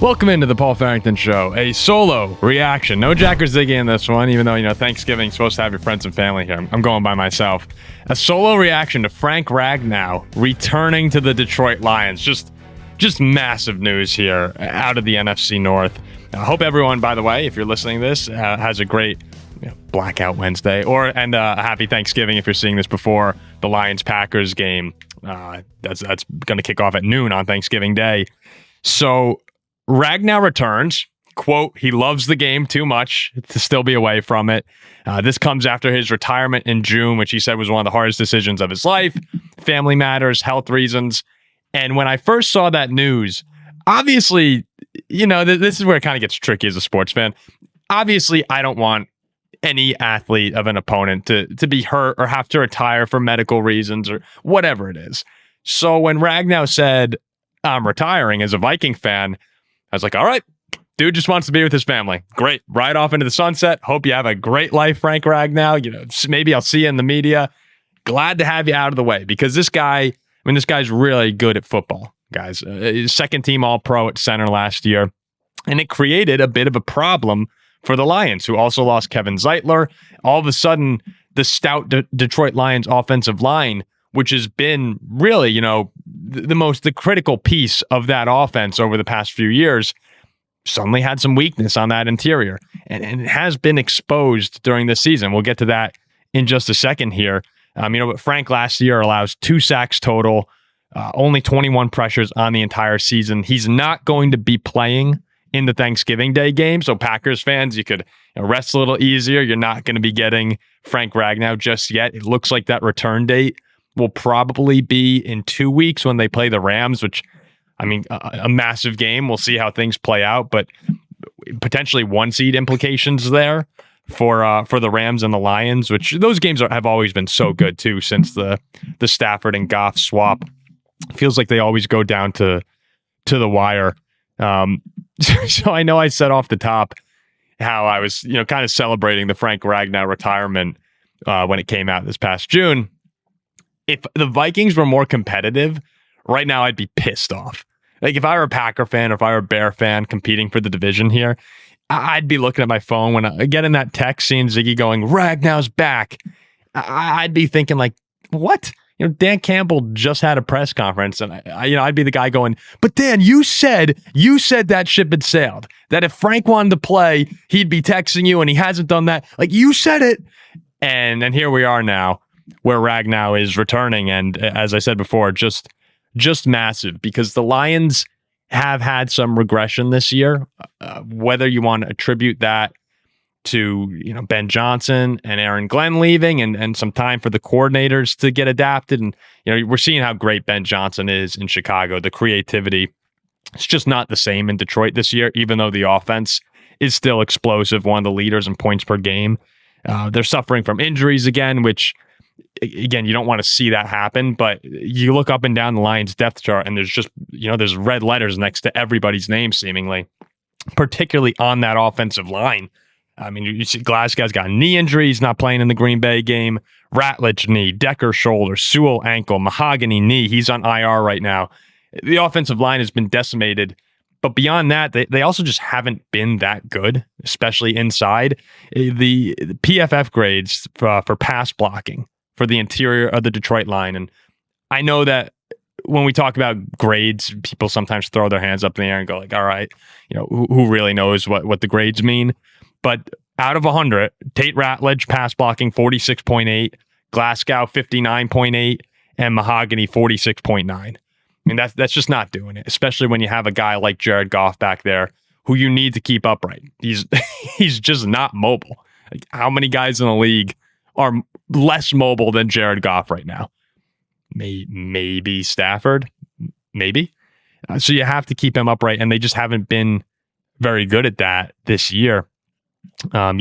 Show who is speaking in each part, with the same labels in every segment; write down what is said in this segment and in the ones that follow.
Speaker 1: Welcome into the Paul Farrington Show, a solo reaction. No Jack or Ziggy in this one, even though, Thanksgiving's supposed to have your friends and family here. I'm going by myself. A solo reaction to Frank Ragnow returning to the Detroit Lions. Just massive news here out of the NFC North. I hope everyone, by the way, if you're listening to this, has a great Blackout Wednesday and a happy Thanksgiving if you're seeing this before the Lions-Packers game. That's going to kick off at noon on Thanksgiving Day. So Ragnow returns. Quote, he loves the game too much to still be away from it. This comes after his retirement in June, which he said was one of the hardest decisions of his life. Family matters, health reasons. And when I first saw that news, obviously, this is where it kind of gets tricky as a sports fan. Obviously, I don't want any athlete of an opponent to be hurt or have to retire for medical reasons or whatever it is. So when Ragnow said, I'm retiring as a Viking fan, I was like, all right, dude just wants to be with his family. Great. Ride off into the sunset. Hope you have a great life, Frank Ragnow. Maybe I'll see you in the media. Glad to have you out of the way because this guy's really good at football, guys. Second team All-Pro at center last year. And it created a bit of a problem for the Lions, who also lost Kevin Zeitler. All of a sudden, the stout Detroit Lions offensive line, which has been really, the critical piece of that offense over the past few years, suddenly had some weakness on that interior. And it has been exposed during this season. We'll get to that in just a second here. But Frank last year allows 2 sacks total, only 21 pressures on the entire season. He's not going to be playing in the Thanksgiving Day game. So Packers fans, you could rest a little easier. You're not going to be getting Frank Ragnow just yet. It looks like that return date will probably be in 2 weeks when they play the Rams, which, a massive game. We'll see how things play out, but potentially 1 seed implications there for the Rams and the Lions, which those games have always been so good too since the Stafford and Goff swap. Feels like they always go down to the wire. So I know I said off the top how I was, kind of celebrating the Frank Ragnow retirement when it came out this past June. If the Vikings were more competitive, right now I'd be pissed off. Like if I were a Packer fan or if I were a Bear fan competing for the division here, I'd be looking at my phone when I get in that text, seeing Ziggy going, Ragnow's back. I'd be thinking like, what? Dan Campbell just had a press conference and I'd be the guy going, but Dan, you said that ship had sailed, that if Frank wanted to play, he'd be texting you and he hasn't done that. Like you said it. And here we are now where Ragnow is returning. And as I said before, just massive because the Lions have had some regression this year, whether you want to attribute that to Ben Johnson and Aaron Glenn leaving and some time for the coordinators to get adapted. And we're seeing how great Ben Johnson is in Chicago. The creativity, it's just not the same in Detroit this year, even though the offense is still explosive, one of the leaders in points per game. They're suffering from injuries again, which again, you don't want to see that happen, but you look up and down the Lions depth chart and there's just, there's red letters next to everybody's name seemingly, particularly on that offensive line. You see Glasgow's got knee injuries, not playing in the Green Bay game. Ratledge knee, Decker shoulder, Sewell ankle, Mahogany knee. He's on IR right now. The offensive line has been decimated. But beyond that, they also just haven't been that good, especially inside. The PFF grades for pass blocking for the interior of the Detroit line. And I know that when we talk about grades, people sometimes throw their hands up in the air and go like, all right, who really knows what the grades mean? But out of 100, Tate Ratledge pass blocking 46.8, Glasgow 59.8, and Mahogany 46.9. That's just not doing it, especially when you have a guy like Jared Goff back there who you need to keep upright. He's just not mobile. Like, how many guys in the league are less mobile than Jared Goff right now? Maybe Stafford, maybe. So you have to keep him upright, and they just haven't been very good at that this year. I'm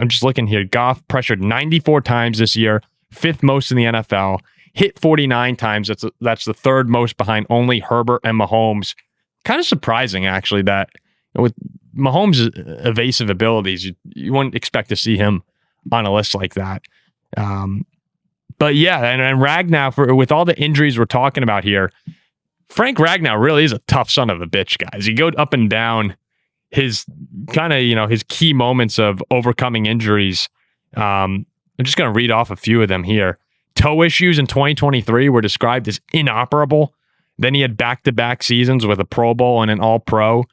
Speaker 1: just looking here. Goff pressured 94 times this year, 5th most in the NFL. Hit 49 times. That's the 3rd most behind only Herbert and Mahomes. Kind of surprising, actually, that with Mahomes' evasive abilities, you wouldn't expect to see him on a list like that. But yeah, and Ragnow, with all the injuries we're talking about here, Frank Ragnow really is a tough son of a bitch, guys. You go up and down his kind of, his key moments of overcoming injuries. I'm just going to read off a few of them here. Toe issues in 2023 were described as inoperable. Then he had back-to-back seasons with a Pro Bowl and an All-Pro.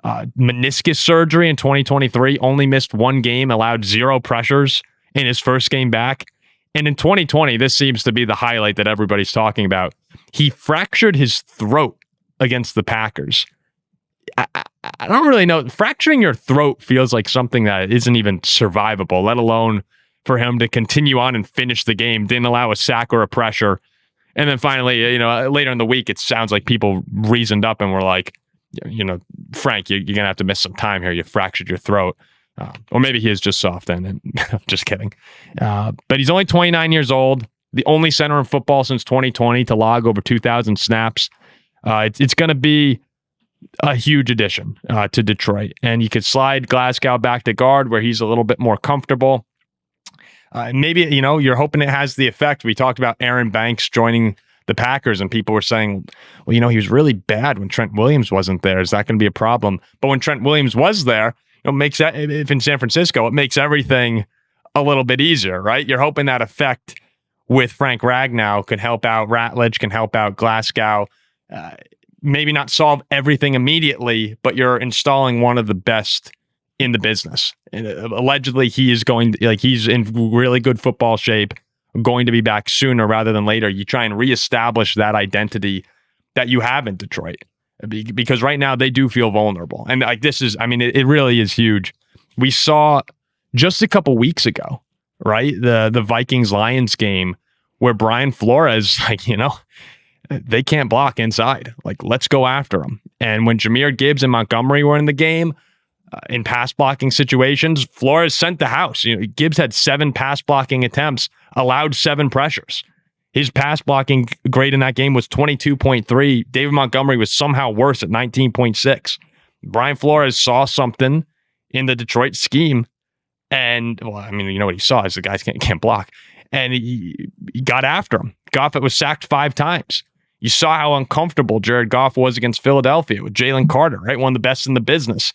Speaker 1: Meniscus surgery in 2023, only missed one game, allowed 0 pressures in his first game back. And in 2020, this seems to be the highlight that everybody's talking about. He fractured his throat against the Packers. I don't really know. Fracturing your throat feels like something that isn't even survivable, let alone for him to continue on and finish the game. Didn't allow a sack or a pressure. And then finally, later in the week, it sounds like people reasoned up and were like, Frank, you're going to have to miss some time here. You fractured your throat. Or maybe he is just soft then. And I'm just kidding. But he's only 29 years old. The only center in football since 2020 to log over 2,000 snaps. It's going to be a huge addition to Detroit. And you could slide Glasgow back to guard where he's a little bit more comfortable. Maybe, you're hoping it has the effect. We talked about Aaron Banks joining the Packers, and people were saying, well, he was really bad when Trent Williams wasn't there. Is that going to be a problem? But when Trent Williams was there, makes that, if in San Francisco, it makes everything a little bit easier, right? You're hoping that effect with Frank Ragnow can help out Ratledge, can help out Glasgow. Maybe not solve everything immediately, but you're installing one of the best in the business. And allegedly, he is he's in really good football shape, going to be back sooner rather than later. You try and reestablish that identity that you have in Detroit, because right now they do feel vulnerable. And it really is huge. We saw just a couple weeks ago, right? The Vikings-Lions game where Brian Flores, they can't block inside. Let's go after them. And when Jahmyr Gibbs and Montgomery were in the game, in pass blocking situations, Flores sent the house. Gibbs had 7 pass blocking attempts, allowed 7 pressures. His pass blocking grade in that game was 22.3. David Montgomery was somehow worse at 19.6. Brian Flores saw something in the Detroit scheme, and what he saw is the guys can't block, and he got after him. Goff was sacked 5 times. You saw how uncomfortable Jared Goff was against Philadelphia with Jalen Carter, right? One of the best in the business.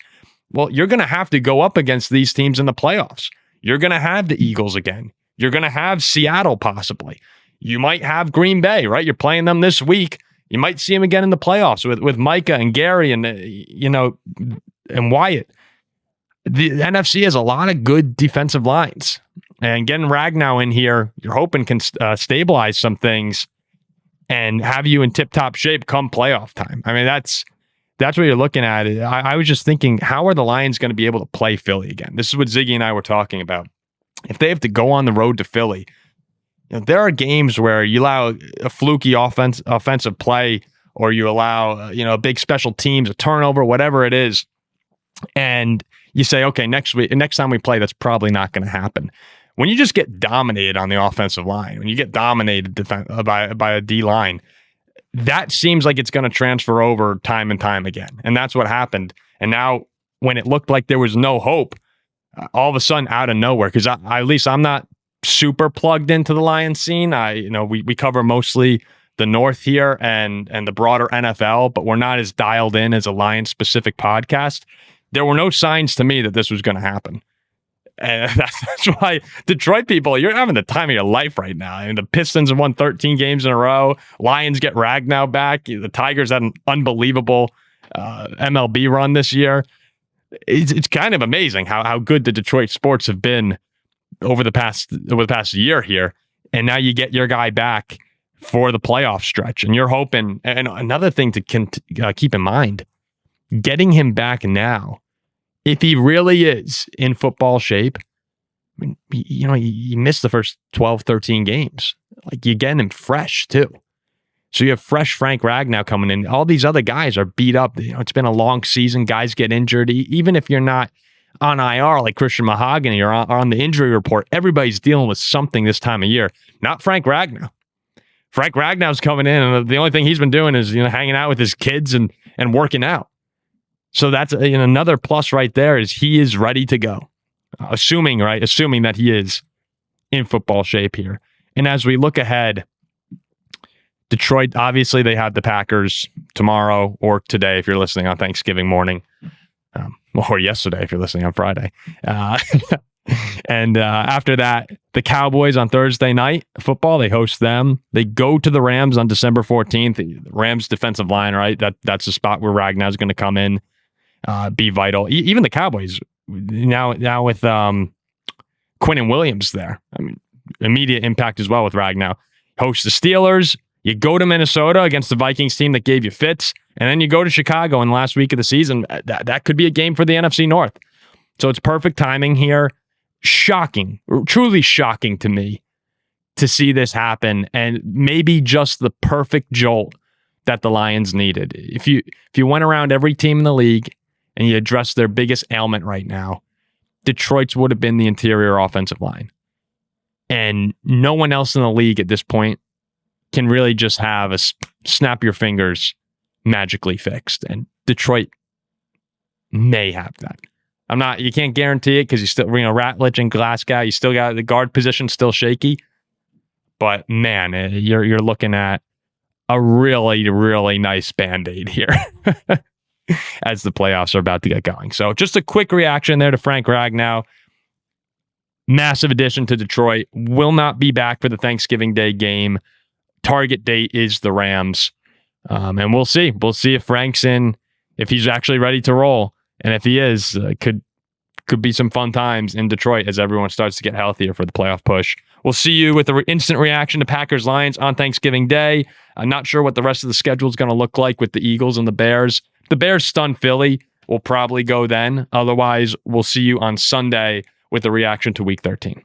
Speaker 1: Well, you're going to have to go up against these teams in the playoffs. You're going to have the Eagles again. You're going to have Seattle possibly. You might have Green Bay, right? You're playing them this week. You might see them again in the playoffs with Micah and Gary and, and Wyatt. The NFC has a lot of good defensive lines. And getting Ragnow in here, you're hoping can stabilize some things and have you in tip-top shape come playoff time. That's what you're looking at. I was just thinking, how are the Lions going to be able to play Philly again? This is what Ziggy and I were talking about. If they have to go on the road to Philly, there are games where you allow a fluky offensive play, or you allow a big special teams, a turnover, whatever it is, and you say, okay, next time we play, that's probably not going to happen. When you just get dominated on the offensive line, when you get dominated by a D line, that seems like it's going to transfer over time and time again. And that's what happened. And now when it looked like there was no hope, all of a sudden out of nowhere, because at least I'm not super plugged into the Lions scene. We cover mostly the North here and the broader NFL, but we're not as dialed in as a Lions specific podcast. There were no signs to me that this was going to happen. And that's why Detroit people, you're having the time of your life right now. The Pistons have won 13 games in a row. Lions get Ragnow back. The Tigers had an unbelievable MLB run this year. It's kind of amazing how good the Detroit sports have been over the past year here. And now you get your guy back for the playoff stretch, and you're hoping. And another thing to keep in mind, getting him back now, if he really is in football shape, you missed the first 12, 13 games. You're getting him fresh too. So you have fresh Frank Ragnow coming in. All these other guys are beat up. It's been a long season. Guys get injured. Even if you're not on IR like Christian Mahogany or on the injury report, everybody's dealing with something this time of year. Not Frank Ragnow. Frank Ragnow's coming in, and the only thing he's been doing is hanging out with his kids and working out. So that's another plus right there, is he is ready to go. Assuming that he is in football shape here. And as we look ahead Detroit, obviously, they have the Packers tomorrow or today if you're listening on Thanksgiving morning, or yesterday if you're listening on Friday. And after that, the Cowboys on Thursday night football, they host them. They go to the Rams on December 14th. The Rams defensive line, right? That's the spot where Ragnow is going to come in, be vital. Even the Cowboys now with Quinn and Williams there. I mean, immediate impact as well with Ragnow. Host the Steelers. You go to Minnesota against the Vikings team that gave you fits, and then you go to Chicago in the last week of the season. That could be a game for the NFC North. So it's perfect timing here. Shocking, truly shocking to me to see this happen, and maybe just the perfect jolt that the Lions needed. If you went around every team in the league and you addressed their biggest ailment right now, Detroit's would have been the interior offensive line. And no one else in the league at this point can really just have a snap your fingers magically fixed. And Detroit may have that. You can't guarantee it because you still, Ratledge and Glasgow, you still got the guard position still shaky. But man, you're looking at a really, really nice Band-Aid here as the playoffs are about to get going. So just a quick reaction there to Frank Ragnow. Massive addition to Detroit. Will not be back for the Thanksgiving Day game. Target date is the Rams. And we'll see. We'll see if Frank's in, if he's actually ready to roll. And if he is, could be some fun times in Detroit as everyone starts to get healthier for the playoff push. We'll see you with the instant reaction to Packers-Lions on Thanksgiving Day. I'm not sure what the rest of the schedule is going to look like with the Eagles and the Bears. The Bears stun Philly. We'll probably go then. Otherwise, we'll see you on Sunday with a reaction to Week 13.